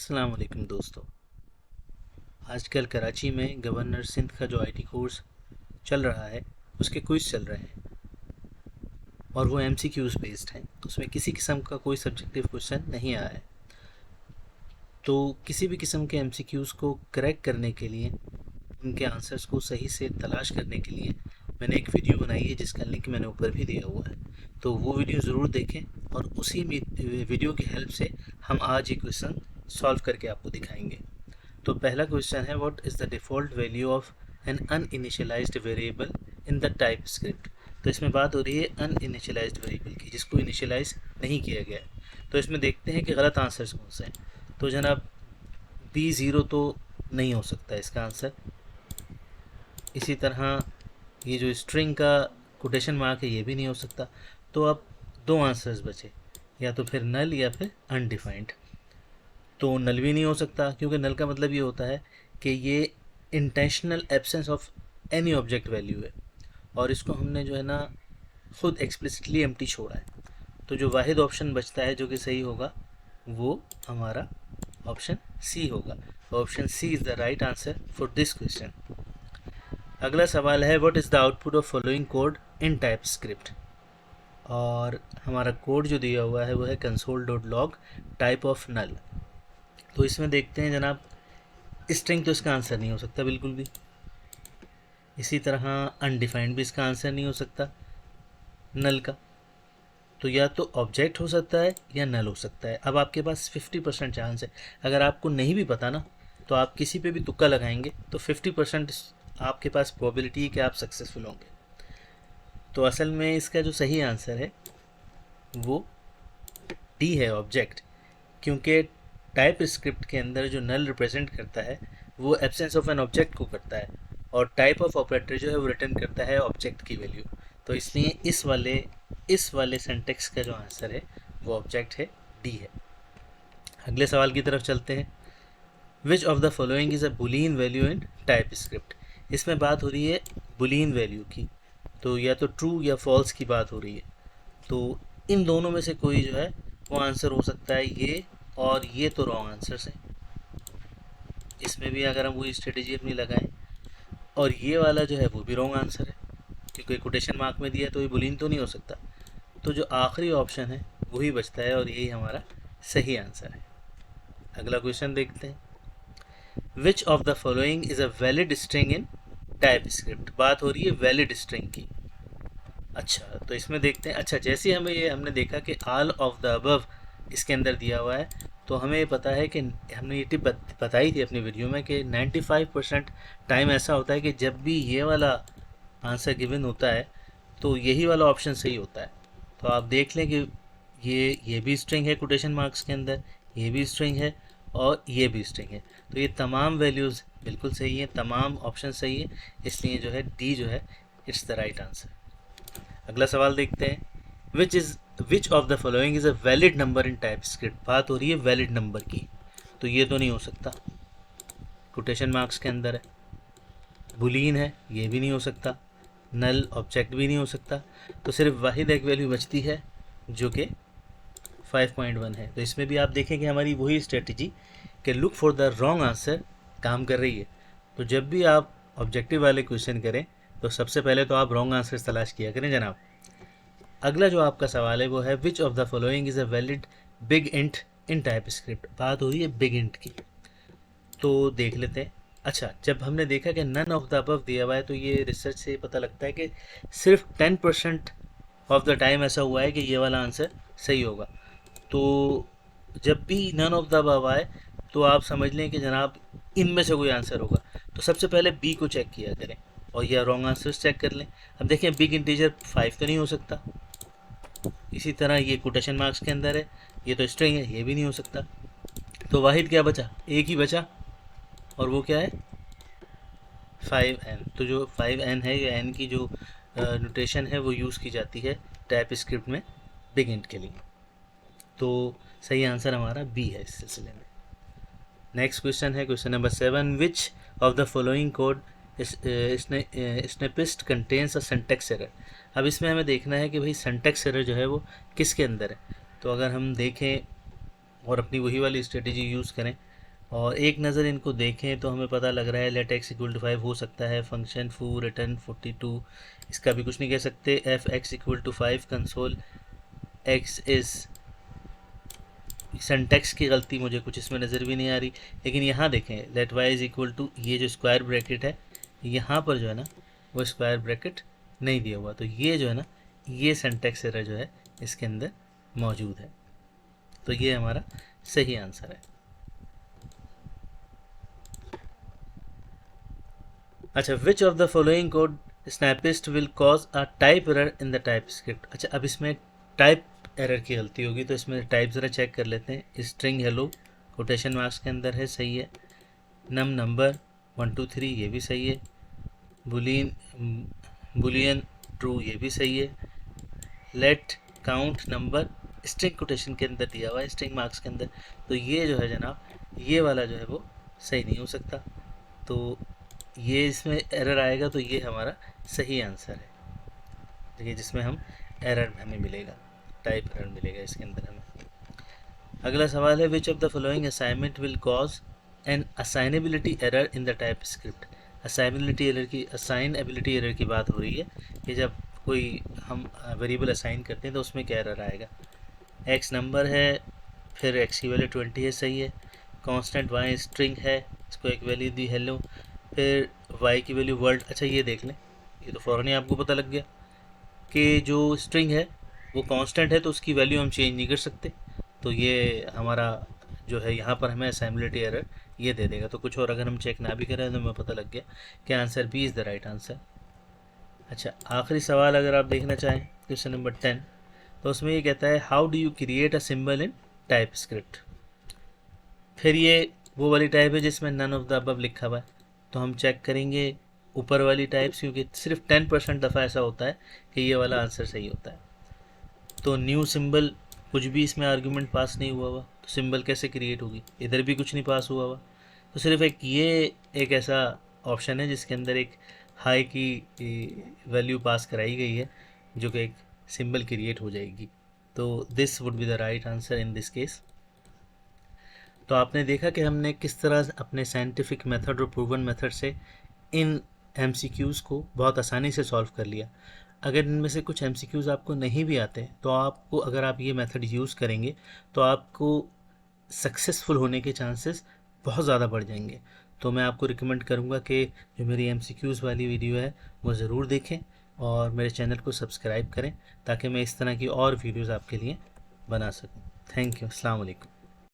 अस्सलाम वालेकुम दोस्तों। आजकल कराची में गवर्नर सिंध का जो आईटी कोर्स चल रहा है उसके क्विज़ चल रहे हैं और वो एमसीक्यूज़ बेस्ड हैं। उसमें किसी किस्म का कोई सब्जेक्टिव क्वेश्चन नहीं आया है। तो किसी भी किस्म के एमसीक्यूज़ को क्रैक करने के लिए, उनके आंसर्स को सही से तलाश करने के लिए मैंने एक वीडियो बनाई है जिसका लिंक मैंने ऊपर भी दिया हुआ है। तो वो वीडियो ज़रूर देखें और उसी वीडियो की हेल्प से हम आज ये क्वेश्चन सॉल्व करके आपको दिखाएंगे। तो पहला क्वेश्चन है, what is the default value of an uninitialized variable in the TypeScript. तो इसमें बात हो रही है अनइनिशियलाइज्ड वेरिएबल की, जिसको इनिशियलाइज नहीं किया गया है। तो इसमें देखते हैं कि गलत आंसर्स कौन से हैं। तो जनाब B0 तो नहीं हो सकता इसका आंसर। इसी तरह ये जो स्ट्रिंग का कोटेशन मार्क है ये भी नहीं हो सकता। तो अब दो आंसर्स बचे, या तो फिर नल या फिर अनडिफाइंड। तो नल भी नहीं हो सकता क्योंकि नल का मतलब ये होता है कि ये intentional absence of any object value है और इसको हमने जो है ना खुद एक्सप्लिसिटली एम्प्टी छोड़ा है। तो जो वाहिद ऑप्शन बचता है जो कि सही होगा वो हमारा ऑप्शन सी होगा। Option C is the right answer for this question. अगला सवाल है, what is the output of following code in TypeScript. और हमारा कोड जो दिया हुआ है वो है console.log टाइप ऑफ नल। तो इसमें देखते हैं जनाब, स्ट्रिंग तो इसका आंसर नहीं हो सकता बिल्कुल भी। इसी तरह अनडिफाइंड भी इसका आंसर नहीं हो सकता नल का। तो या तो ऑब्जेक्ट हो सकता है या नल हो सकता है। अब आपके पास 50% चांस है। अगर आपको नहीं भी पता ना तो आप किसी पे भी तुक्का लगाएंगे तो 50% आपके पास प्रोबेबिलिटी है कि आप सक्सेसफुल होंगे। तो असल में इसका जो सही आंसर है वो डी है, ऑब्जेक्ट। क्योंकि टाइप स्क्रिप्ट के अंदर जो नल रिप्रेजेंट करता है वो एब्सेंस ऑफ एन ऑब्जेक्ट को करता है और टाइप ऑफ ऑपरेटर जो है वो रिटर्न करता है ऑब्जेक्ट की वैल्यू। तो इसलिए इस वाले सेंटेक्स का जो आंसर है वो ऑब्जेक्ट है, डी है। अगले सवाल की तरफ चलते हैं। विच of the following is a Boolean value in type script. इसमें बात हो रही है बुलियन वैल्यू की, तो या तो ट्रू या फॉल्स की बात हो रही है। तो इन दोनों में से कोई जो है वो आंसर हो सकता है ये, और ये तो रॉन्ग आंसर्स हैं। इसमें भी अगर हम वही स्ट्रेटेजी अपनी लगाएं, और ये वाला जो है वो भी रॉन्ग आंसर है क्योंकि कोटेशन मार्क में दिया है तो ये बुलियन तो नहीं हो सकता। तो जो आखिरी ऑप्शन है वही बचता है और यही हमारा सही आंसर है। अगला क्वेश्चन देखते हैं। विच of the following is a valid string in type script. बात हो रही है वैलिड स्ट्रिंग की। अच्छा, तो इसमें देखते हैं। अच्छा, जैसे हमने देखा कि ऑल ऑफ द अबव इसके अंदर दिया हुआ है, तो हमें ये पता है कि हमने ये टिप बताई थी अपनी वीडियो में कि 95% टाइम ऐसा होता है कि जब भी ये वाला आंसर गिवन होता है तो यही वाला ऑप्शन सही होता है। तो आप देख लें कि ये भी स्ट्रिंग है कोटेशन मार्क्स के अंदर, ये भी स्ट्रिंग है और ये भी स्ट्रिंग है। तो ये तमाम वैल्यूज़ बिल्कुल सही है, तमाम ऑप्शन सही है, इसलिए जो है डी जो है इट्स द राइट आंसर। अगला सवाल देखते हैं। विच of the following is a valid number in type script. बात हो रही है वैलिड नंबर की, तो ये तो नहीं हो सकता, कोटेशन मार्क्स के अंदर है। बुलियन है, ये भी नहीं हो सकता। नल ऑब्जेक्ट भी नहीं हो सकता। तो सिर्फ वाहिद एक वैल्यू बचती है जो कि 5.1 है। तो इसमें भी आप देखें कि हमारी वही स्ट्रेटजी कि look for the wrong answer काम कर रही है। तो जब भी आप ऑब्जेक्टिव वाले क्वेश्चन करें तो सबसे पहले तो आप रॉन्ग आंसर तलाश किया करें जनाब। अगला जो आपका सवाल है वो है, which of the following is a valid big int in type script. बात हो रही है बिग इंट की, तो देख लेते हैं। अच्छा, जब हमने देखा कि नन ऑफ द अबव दिया हुआ है तो ये रिसर्च से पता लगता है कि सिर्फ 10% ऑफ द टाइम ऐसा हुआ है कि ये वाला आंसर सही होगा। तो जब भी नन ऑफ द अबव आए तो आप समझ लें कि जनाब इनमें से कोई आंसर होगा। तो सबसे पहले बी को चेक किया करें और यह रॉन्ग आंसर्स चेक कर लें। अब देखें, बिग इंटीजर 5 तो नहीं हो सकता। इसी तरह ये कोटेशन मार्क्स के अंदर है, ये तो स्ट्रिंग है, ये भी नहीं हो सकता। तो वाहिद क्या बचा, एक ही बचा, और वो क्या है 5n। तो जो 5n है, या n की जो नोटेशन है वो यूज़ की जाती है टाइप स्क्रिप्ट में बिग इंट के लिए। तो सही आंसर हमारा बी है इस सिलसिले में। नेक्स्ट क्वेश्चन है question number 7। Which of the following code snippet contains a syntax error. अब इसमें हमें देखना है कि भाई सिंटैक्स एरर जो है वो किसके अंदर है। तो अगर हम देखें और अपनी वही वाली स्ट्रेटजी यूज़ करें और एक नज़र इनको देखें तो हमें पता लग रहा है लेट एक्स इक्वल टू 5 हो सकता है, फंक्शन फू रिटर्न 42, इसका भी कुछ नहीं कह सकते। F X equal to 5 console X is, syntax की गलती मुझे कुछ इसमें नज़र भी नहीं आ रही। लेकिन यहाँ देखें let Y is equal to, ये जो स्क्वायर ब्रैकेट है यहाँ पर जो है ना वो स्क्वायर ब्रैकेट नहीं दिया हुआ, तो ये जो है ना ये सिंटैक्स एरर जो है इसके अंदर मौजूद है। तो ये हमारा सही आंसर है। अच्छा, which of the following code snippet will cause a type error in the TypeScript. अच्छा, अब इसमें टाइप एरर की गलती होगी, तो इसमें टाइप ज़रा चेक कर लेते हैं। स्ट्रिंग हेलो कोटेशन मार्क्स के अंदर है, सही है। नंबर 1 2 3 ये भी सही है। बुलियन ट्रू ये भी सही है। Let count number string quotation के अंदर दिया हुआ है, स्ट्रिंग मार्क्स के अंदर, तो ये जो है जनाब ये वाला जो है वो सही नहीं हो सकता। तो ये इसमें एरर आएगा, तो ये हमारा सही आंसर है। देखिए जिसमें हम एरर हमें मिलेगा, टाइप एरर मिलेगा इसके अंदर हमें। अगला सवाल है which of the following assignment will cause an assignability error in the TypeScript. Assignability error की बात हो रही है कि जब कोई हम वेरिएबल असाइन करते हैं तो उसमें क्या एरर आएगा। एक्स नंबर है, फिर एक्स की वैल्यू 20 है, सही है। कांस्टेंट वाई स्ट्रिंग है, इसको एक वैल्यू दी हेलो, फिर वाई की वैल्यू वर्ल्ड। अच्छा ये देख लें, ये तो फ़ौरन ही आपको पता लग गया कि जो स्ट्रिंग है वो कांस्टेंट है तो उसकी वैल्यू हम चेंज नहीं कर सकते। तो ये हमारा जो है यहाँ पर हमें असाइनेबिलिटी एरर ये दे देगा। तो कुछ और अगर हम चेक ना भी करें तो हमें पता लग गया कि answer B is the right answer. अच्छा, आखिरी सवाल अगर आप देखना चाहें क्वेश्चन नंबर 10, तो उसमें ये कहता है how do you create a symbol in type script. फिर ये वो वाली टाइप है जिसमें नन ऑफ द अबव लिखा हुआ है, तो हम चेक करेंगे ऊपर वाली टाइप्स, क्योंकि सिर्फ 10% दफ़ा ऐसा होता है कि ये वाला आंसर सही होता है। तो न्यू सिंबल, कुछ भी इसमें आर्गुमेंट पास नहीं हुआ हुआ, तो सिंबल कैसे क्रिएट होगी, इधर भी कुछ नहीं पास हुआ हुआ। तो सिर्फ एक ऐसा ऑप्शन है जिसके अंदर एक हाई की वैल्यू पास कराई गई है जो कि एक सिंबल क्रिएट हो जाएगी। तो this would be the right answer in this case. तो आपने देखा कि हमने किस तरह अपने साइंटिफिक मेथड और प्रूवन मेथड से इन एमसीक्यूज़ को बहुत आसानी से सॉल्व कर लिया। अगर इनमें से कुछ एमसीक्यूज़ आपको नहीं भी आते तो आपको, अगर आप ये मेथड यूज़ करेंगे तो आपको सक्सेसफुल होने के चांसेस बहुत ज़्यादा बढ़ जाएंगे। तो मैं आपको रिकमेंड करूँगा कि जो मेरी एमसीक्यूज़ वाली वीडियो है वो ज़रूर देखें और मेरे चैनल को सब्सक्राइब करें ताकि मैं इस तरह की और वीडियोज़ आपके लिए बना सकूँ। Thank you. अस्सलाम वालेकुम।